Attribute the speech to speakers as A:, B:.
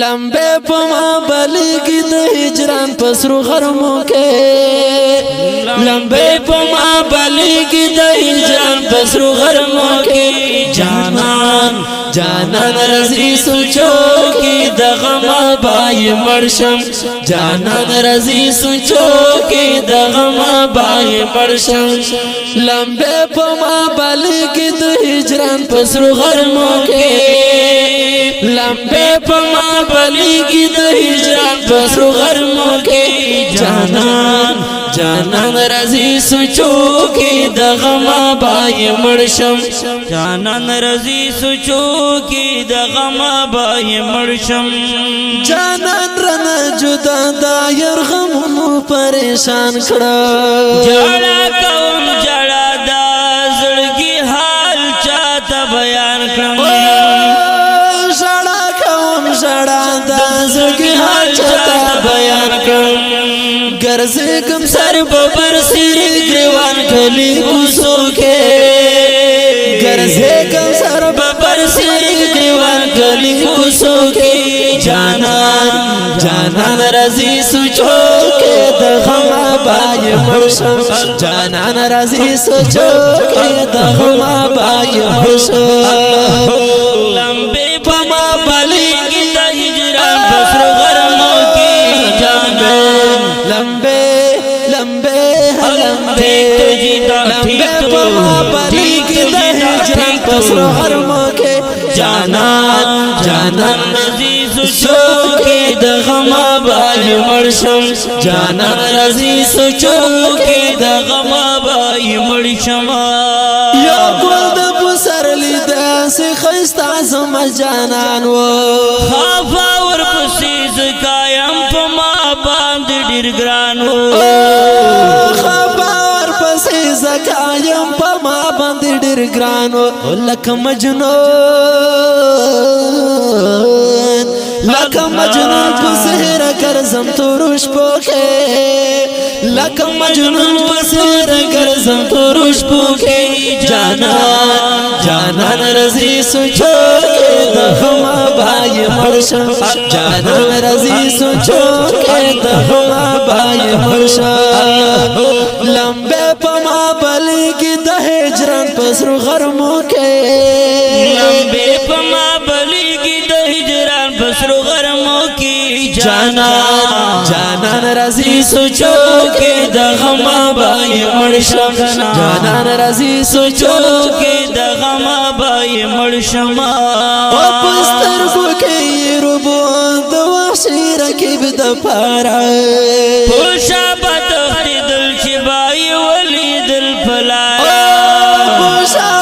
A: لمبے پما بلیگی د ہجران پسرو غرموں کے لمبے پما بلیگی د ہجران پسرو غرموں کے جانان جانان رضی سوچو کی دغم بائی مرشم جانان رضی سوچو کی دغم بائی مرشم لمبے پما بلیگی د ہجران پسرو غرموں کے لمبے پما بلیگی د ہجران پسرو غرموں کے جانان جانان رضی سوچو کی دغم بائی مرشم
B: جانان رضی سوچو کی دغم بائی مرشم
A: جانان رنا جدا دایر غمونو پریشان کڑا
B: جڑا قوم جڑا دا زڑگی حال چاہتا بیان کرم
A: گرزے کم سر ببر سیر گریوان کھلی کوسو کے گرزے کم سر ببر سیر گریوان کھلی کوسو کے جانان جانان رضی سوچو کے دغم بائی مرشم جانان رضی سوچو کے دغم بائی مرشم
B: لمبے پما بلیگی دا ہجران پسرو غرموں کی جانان
A: لمبے لمبے لمبے لمبے پما بلیگی دا ہجران پسرو غرموں کے جانان جانان
B: رضی سوچو کی دغم بائی مرشم
A: جانان
B: رضی سوچو کی دغم بائی مرشم
A: یا گل دا بسر لی دا سی خیستا زمال جانان و
B: خافا ورپسیز کایم پما باند دیر گرانو
A: خافا ورپسیز کایم پما باند دیر گرانو لک مجنون لک مجنون پسیر کرزم تو روش پوکے لک مجنون پسیر کرزم تو روش پوکے جانان جانان رضی سوچو کے دغم بائی مرشم جانان رضی سوچو کے دغم بائی مرشم لمبے پما بلیگی دا ہجران پسرو غرموں کے
B: لمبے پما بلیگی دا ہجران پسرو غرموں کی
A: جانان جانان رضی سوچو کے دغم بائی مرشم جانان رضی سوچو
B: کے دغم بائی مرشم
A: پستر کو کئی ربون دو وحشی رکیب دا پارا
B: پوشا بتختی دل چبائی ولی دل پلایا
A: پوشا